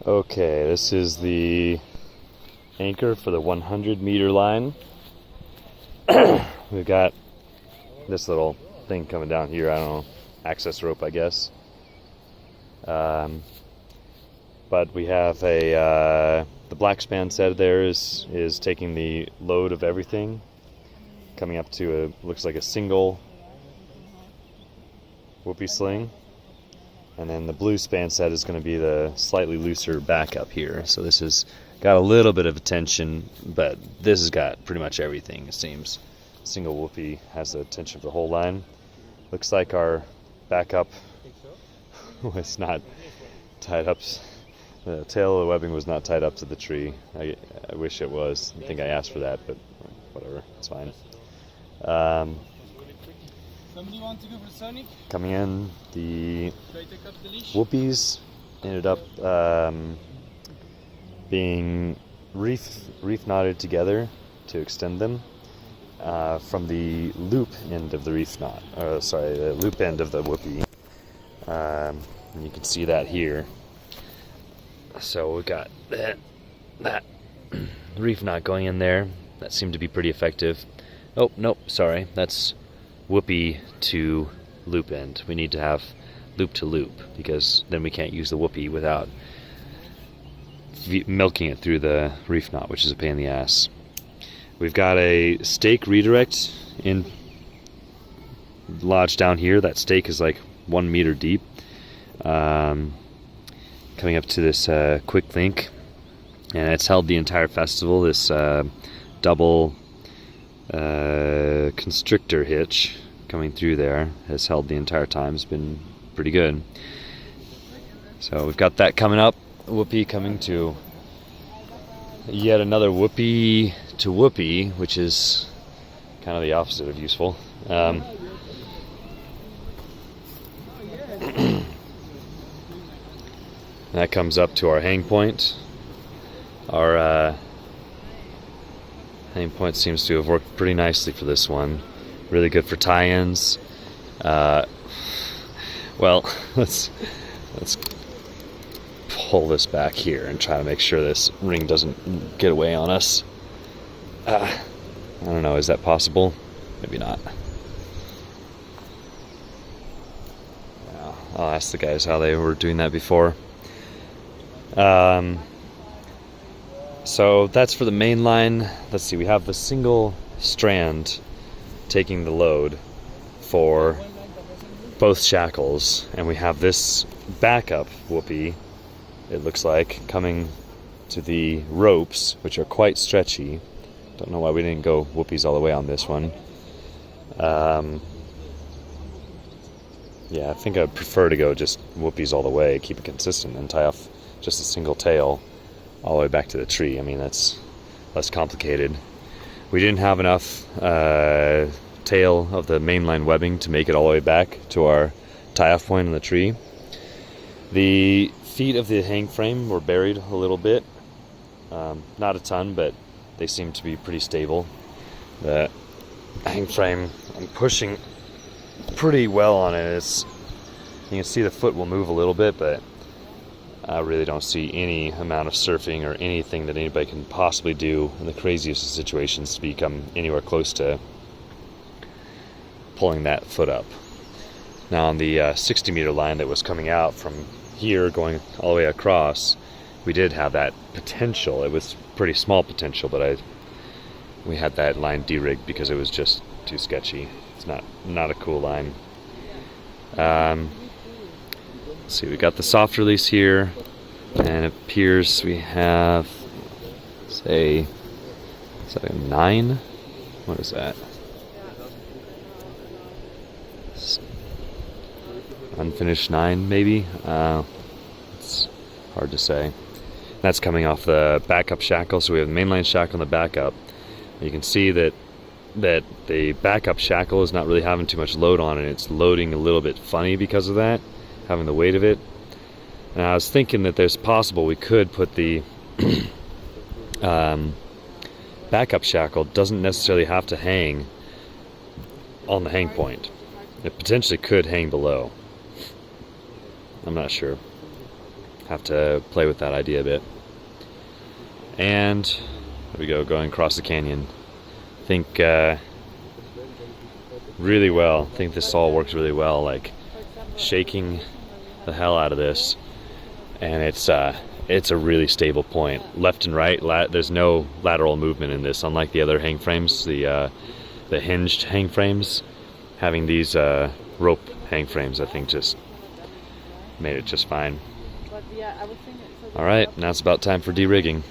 Okay, this is the anchor for the 100-meter line. We've got this little thing coming down here. I don't know, access rope, I guess. But we have the black span set there is taking the load of everything, coming up to looks like a single whoopee sling. And then the blue span set is going to be the slightly looser backup here. So this has got a little bit of tension, but this has got pretty much everything, it seems. Single whoopee has the tension for the whole line. Looks like our backup was not tied up. The tail of the webbing was not tied up to the tree. I wish it was. I think I asked for that, but whatever, it's fine. Somebody want to go for Sonic? Coming in, the whoopies ended up being reef knotted together to extend them from the loop end of the reef knot. The loop end of the whoopee. And you can see that here. So we got that reef knot going in there. That seemed to be pretty effective. Oh, nope, sorry. That's whoopee to loop end. We need to have loop to loop because then we can't use the whoopee without milking it through the reef knot, which is a pain in the ass. We've got a stake redirect in lodged down here. That stake is like 1 meter deep, coming up to this quick link, and it's held the entire festival. This double constrictor hitch coming through there has held the entire time. It's been pretty good. So we've got that coming up. Whoopee coming to yet another whoopee to whoopee, which is kind of the opposite of useful. That comes up to our hang point. Our hang point seems to have worked pretty nicely for this one. Really good for tie-ins. Well, let's pull this back here and try to make sure this ring doesn't get away on us. I don't know, is that possible? Maybe not. I'll ask the guys how they were doing that before. So that's for the main line. Let's see, we have the single strand taking the load for both shackles, and we have this backup whoopee, it looks like, coming to the ropes, which are quite stretchy. Don't know why we didn't go whoopies all the way on this one. Yeah, I think I'd prefer to go just whoopies all the way, keep it consistent, and tie off just a single tail all the way back to the tree. I mean, that's less complicated. We didn't have enough tail of the mainline webbing to make it all the way back to our tie-off point on the tree. The feet of the hang frame were buried a little bit. Not a ton, but they seem to be pretty stable. The hang frame, I'm pushing pretty well on it. You can see the foot will move a little bit, but I really don't see any amount of surfing or anything that anybody can possibly do in the craziest of situations to become anywhere close to pulling that foot up. Now on the 60-meter line that was coming out from here going all the way across, we did have that potential. It was pretty small potential, but we had that line de-rigged because it was just too sketchy. It's not a cool line. Let's see, we got the soft release here, and it appears we have, say, is that a 9? What is that? Unfinished 9, maybe? It's hard to say. That's coming off the backup shackle, so we have the mainline shackle and the backup. You can see that the backup shackle is not really having too much load on it. It's loading a little bit funny because of that, having the weight of it. And I was thinking that there's possible we could put the backup shackle, doesn't necessarily have to hang on the hang point. It potentially could hang below. I'm not sure. have to play with that idea a bit. And there we go, going across the canyon. Think really well. I think this all works really well, like shaking the hell out of this, and it's a really stable point. Left and right, there's no lateral movement in this, unlike the other hang frames, the hinged hang frames. Having these rope hang frames, I think, just made it just fine. All right, now it's about time for de-rigging.